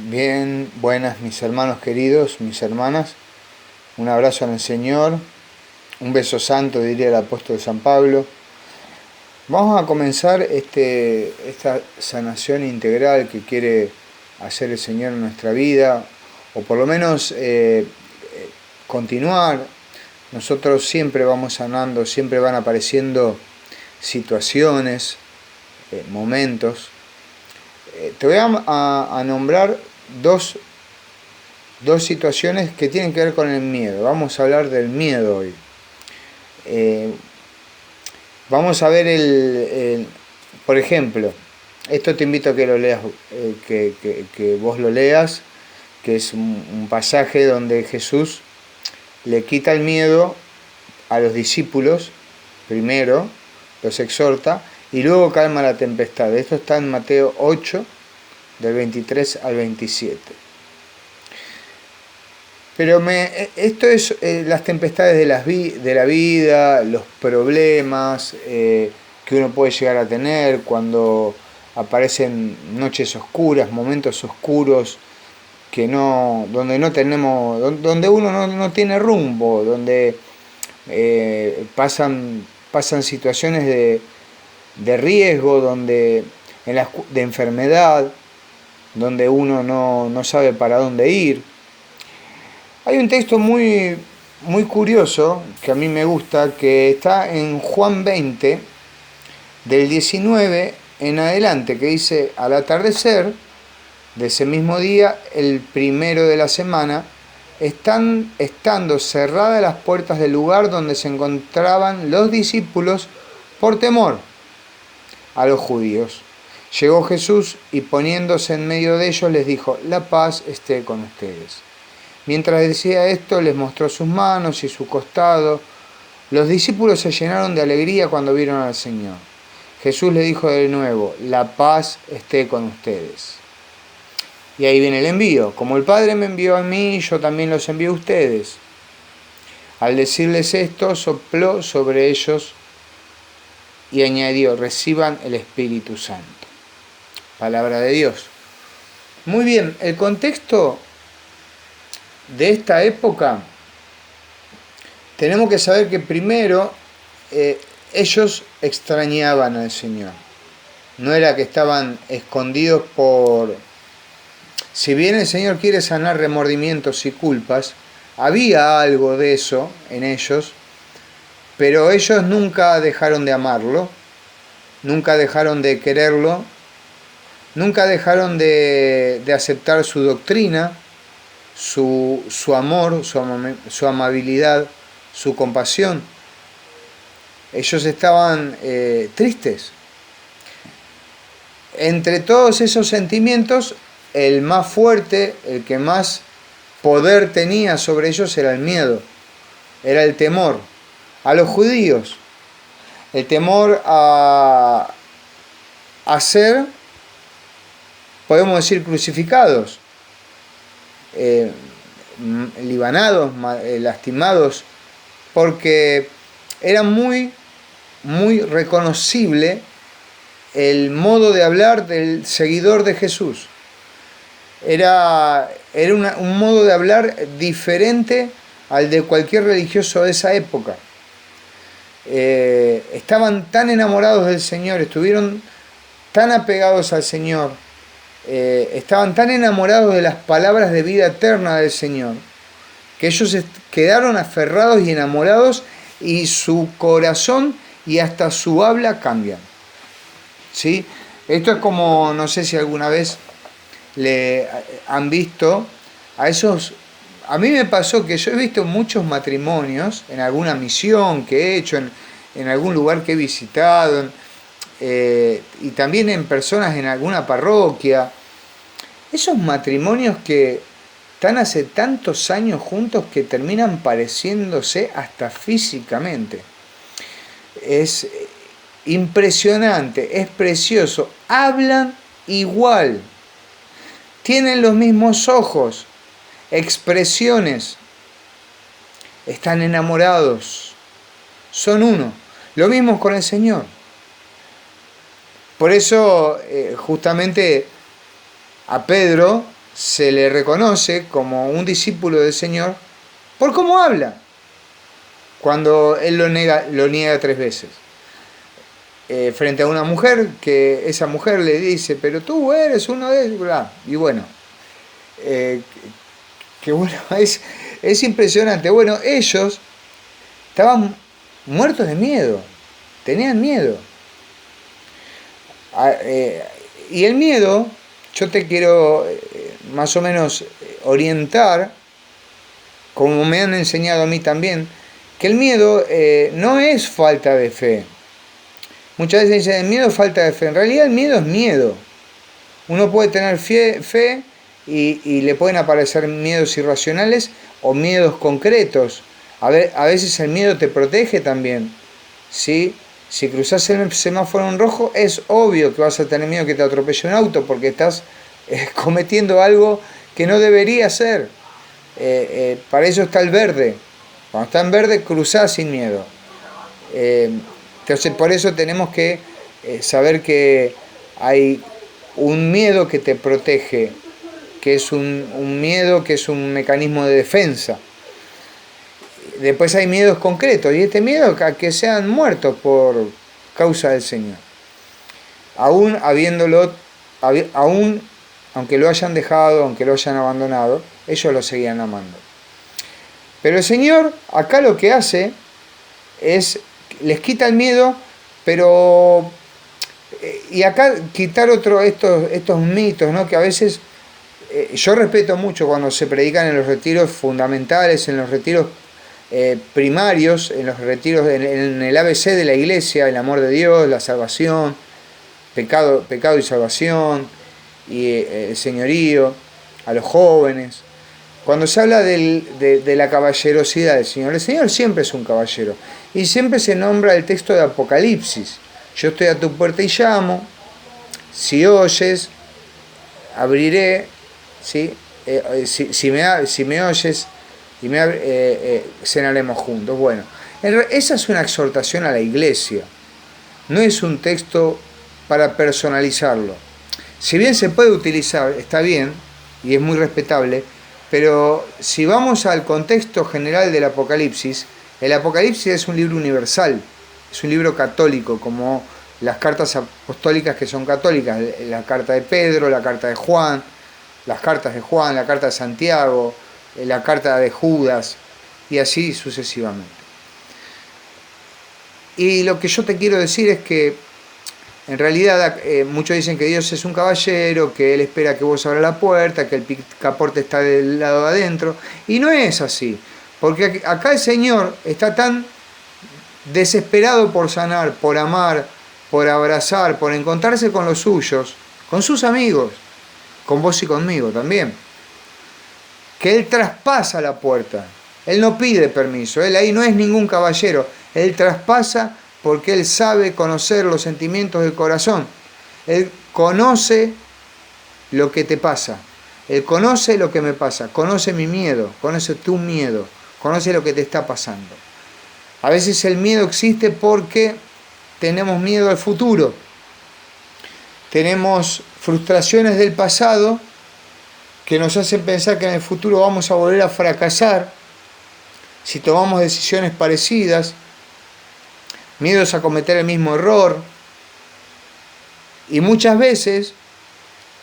Bien, buenas mis hermanos queridos, mis hermanas. Un abrazo en el Señor, un beso santo, diría el apóstol San Pablo. Vamos a comenzar esta sanación integral que quiere hacer el Señor en nuestra vida, o por lo menos continuar. Nosotros siempre vamos sanando, siempre van apareciendo situaciones, momentos. Te voy a nombrar dos situaciones que tienen que ver con el miedo. Vamos a hablar del miedo hoy. Vamos a ver por ejemplo, esto te invito a que lo leas, que vos lo leas, que es un pasaje donde Jesús le quita el miedo a los discípulos, primero los exhorta, y luego calma la tempestad. Esto está en Mateo 8, del 23 al 27. Pero esto es las tempestades de la vida, los problemas que uno puede llegar a tener cuando aparecen noches oscuras, momentos oscuros donde no tenemos, donde uno no tiene rumbo, donde pasan situaciones de riesgo, de enfermedad, donde uno no sabe para dónde ir. Hay un texto muy curioso que a mí me gusta, que está en Juan 20, del 19 en adelante, que dice: al atardecer de ese mismo día, el primero de la semana, estando cerradas las puertas del lugar donde se encontraban los discípulos por temor a los judíos, llegó Jesús y poniéndose en medio de ellos les dijo: la paz esté con ustedes. Mientras decía esto, les mostró sus manos y su costado. Los discípulos se llenaron de alegría cuando vieron al Señor. Jesús les dijo de nuevo: la paz esté con ustedes. Y ahí viene el envío. Como el Padre me envió a mí, yo también los envío a ustedes. Al decirles esto, sopló sobre ellos y añadió: reciban el Espíritu Santo. Palabra de Dios. Muy bien, el contexto de esta época, tenemos que saber que primero ellos extrañaban al Señor. No era que estaban escondidos si bien el Señor quiere sanar remordimientos y culpas, había algo de eso en ellos, pero ellos nunca dejaron de amarlo, nunca dejaron de quererlo, nunca dejaron de aceptar su doctrina, su amor, su amabilidad, su compasión. Ellos estaban tristes. Entre todos esos sentimientos, el más fuerte, el que más poder tenía sobre ellos era el miedo, era el temor a los judíos, el temor a ser, podemos decir, crucificados, libanados, lastimados, porque era muy reconocible el modo de hablar del seguidor de Jesús. Era un modo de hablar diferente al de cualquier religioso de esa época. Estaban tan enamorados del Señor, estuvieron tan apegados al Señor, estaban tan enamorados de las palabras de vida eterna del Señor, que ellos quedaron aferrados y enamorados, y su corazón y hasta su habla cambian. ¿Sí? Esto es como, no sé si alguna vez le han visto a esos. A mí me pasó que yo he visto muchos matrimonios en alguna misión que he hecho, en algún lugar que he visitado, y también en personas en alguna parroquia. Esos matrimonios que están hace tantos años juntos que terminan pareciéndose hasta físicamente. Es impresionante, es precioso. Hablan igual, tienen los mismos ojos, expresiones, están enamorados, son uno. Lo mismo con el Señor. Por eso, justamente, A Pedro se le reconoce como un discípulo del Señor por cómo habla, cuando él lo niega 3 veces. Frente a una mujer, que esa mujer le dice, pero tú eres uno de ellos, y bueno, que bueno, es impresionante. Bueno, ellos estaban muertos de miedo, tenían miedo. Y el miedo, yo te quiero más o menos orientar, como me han enseñado a mí también, que el miedo no es falta de fe. Muchas veces dicen, el miedo es falta de fe. En realidad el miedo es miedo. Uno puede tener fe y le pueden aparecer miedos irracionales o miedos concretos. A veces el miedo te protege también, ¿sí? Si cruzas el semáforo en rojo, es obvio que vas a tener miedo que te atropelle un auto porque estás cometiendo algo que no debería ser. Para eso está el verde. Cuando está en verde, cruzás sin miedo. Entonces, por eso tenemos que saber que hay un miedo que te protege, que es un miedo que es un mecanismo de defensa. Después hay miedos concretos, y este miedo a que sean muertos por causa del Señor. Aún aunque lo hayan dejado, aunque lo hayan abandonado, ellos lo seguían amando. Pero el Señor acá lo que hace es, les quita el miedo, pero... Y acá quitar estos mitos, ¿no? Que a veces yo respeto mucho cuando se predican en los retiros fundamentales, en los retiros primarios, en los retiros, en el ABC de la iglesia, el amor de Dios, la salvación, pecado y salvación, y el señorío, a los jóvenes. Cuando se habla de la caballerosidad del Señor, el Señor siempre es un caballero. Y siempre se nombra el texto de Apocalipsis. Yo estoy a tu puerta y llamo, si oyes, abriré, ¿sí? Si me oyes, y cenaremos juntos. Bueno, esa es una exhortación a la iglesia, no es un texto para personalizarlo. Si bien se puede utilizar, está bien, y es muy respetable, pero si vamos al contexto general del Apocalipsis, el Apocalipsis es un libro universal, es un libro católico, como las cartas apostólicas que son católicas, la carta de Pedro, la carta de Juan, las cartas de Juan, la carta de Santiago, la carta de Judas, y así sucesivamente. Y lo que yo te quiero decir es que en realidad muchos dicen que Dios es un caballero, que Él espera que vos abras la puerta, que el picaporte está del lado de adentro, y no es así, porque acá el Señor está tan desesperado por sanar, por amar, por abrazar, por encontrarse con los suyos, con sus amigos, con vos y conmigo también, que Él traspasa la puerta. Él no pide permiso, Él ahí no es ningún caballero, Él traspasa porque Él sabe conocer los sentimientos del corazón. Él conoce lo que te pasa, Él conoce lo que me pasa, conoce mi miedo, conoce tu miedo, conoce lo que te está pasando. A veces el miedo existe porque tenemos miedo al futuro, tenemos frustraciones del pasado que nos hacen pensar que en el futuro vamos a volver a fracasar si tomamos decisiones parecidas, miedos a cometer el mismo error, y muchas veces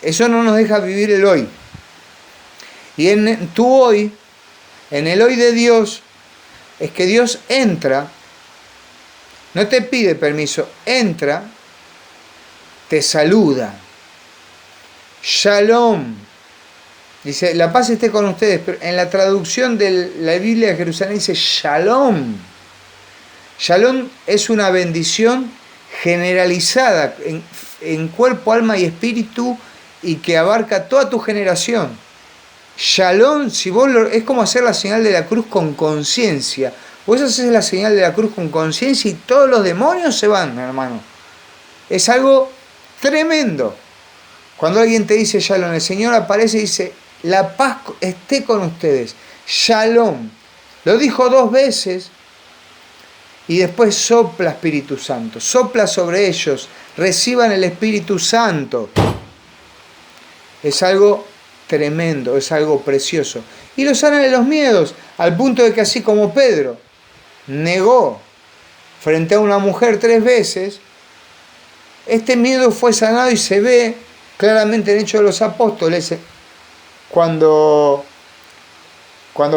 eso no nos deja vivir el hoy. Y en tu hoy, en el hoy de Dios, es que Dios entra, no te pide permiso, entra, te saluda. Shalom. Dice, la paz esté con ustedes, pero en la traducción de la Biblia de Jerusalén dice Shalom. Shalom es una bendición generalizada en cuerpo, alma y espíritu, y que abarca toda tu generación. Shalom, si vos es como hacer la señal de la cruz con conciencia. Vos haces la señal de la cruz con conciencia y todos los demonios se van, hermano. Es algo tremendo. Cuando alguien te dice Shalom, el Señor aparece y dice, la paz esté con ustedes. Shalom. Lo dijo 2 veces y después sopla Espíritu Santo. Sopla sobre ellos. Reciban el Espíritu Santo. Es algo tremendo, es algo precioso. Y lo sana de los miedos, al punto de que así como Pedro negó frente a una mujer 3 veces, este miedo fue sanado y se ve claramente en Hechos de los Apóstoles cuando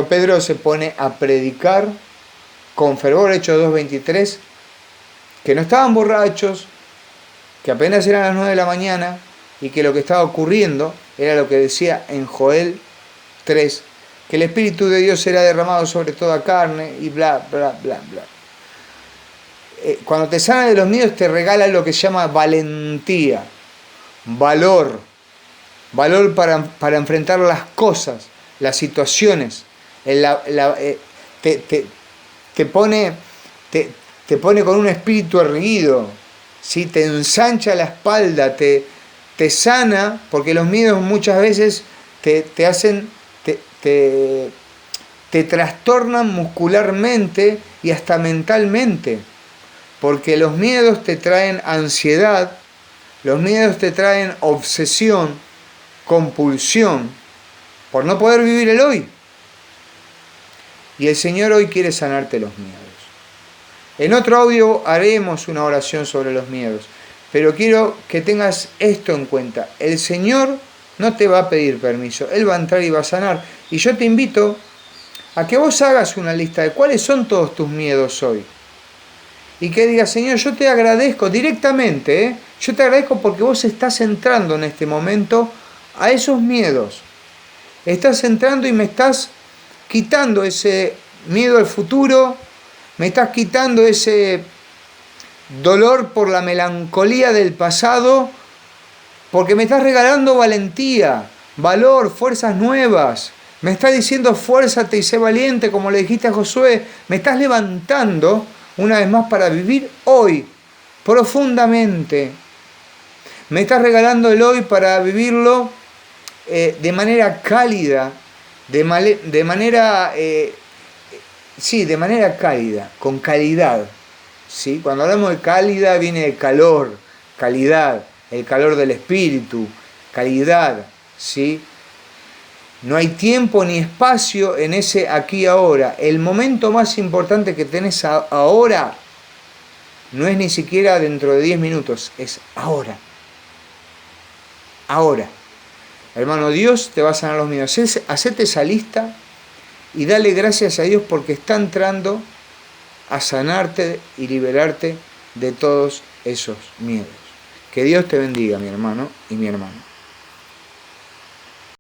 Pedro se pone a predicar con fervor, Hechos 2:23, que no estaban borrachos, que apenas eran las 9 de la mañana y que lo que estaba ocurriendo era lo que decía en Joel 3, que el Espíritu de Dios era derramado sobre toda carne y bla, bla, bla, bla. Cuando te sana de los miedos te regala lo que se llama valentía, valor para enfrentar las cosas, las situaciones. Te pone con un espíritu erguido, ¿sí? Te ensancha la espalda, te sana, porque los miedos muchas veces te hacen, te trastornan muscularmente y hasta mentalmente, porque los miedos te traen ansiedad, los miedos te traen obsesión, compulsión, por no poder vivir el hoy. Y el Señor hoy quiere sanarte los miedos. En otro audio haremos una oración sobre los miedos, pero quiero que tengas esto en cuenta. El Señor no te va a pedir permiso, Él va a entrar y va a sanar. Y yo te invito a que vos hagas una lista de cuáles son todos tus miedos hoy. Y que digas, Señor, yo te agradezco directamente, yo te agradezco porque vos estás entrando en este momento a esos miedos. Estás entrando y me estás quitando ese miedo al futuro, me estás quitando ese dolor por la melancolía del pasado, porque me estás regalando valentía, valor, fuerzas nuevas. Me estás diciendo, fuérzate y sé valiente, como le dijiste a Josué. Me estás levantando una vez más para vivir hoy, profundamente. Me estás regalando el hoy para vivirlo de manera cálida, de manera cálida, con calidad. ¿Sí? Cuando hablamos de cálida viene de calor, calidad, el calor del espíritu, calidad, ¿sí? No hay tiempo ni espacio en ese aquí y ahora. El momento más importante que tenés ahora no es ni siquiera dentro de 10 minutos, es ahora. Ahora. Hermano, Dios te va a sanar los miedos. Hacete esa lista y dale gracias a Dios porque está entrando a sanarte y liberarte de todos esos miedos. Que Dios te bendiga, mi hermano y mi hermana.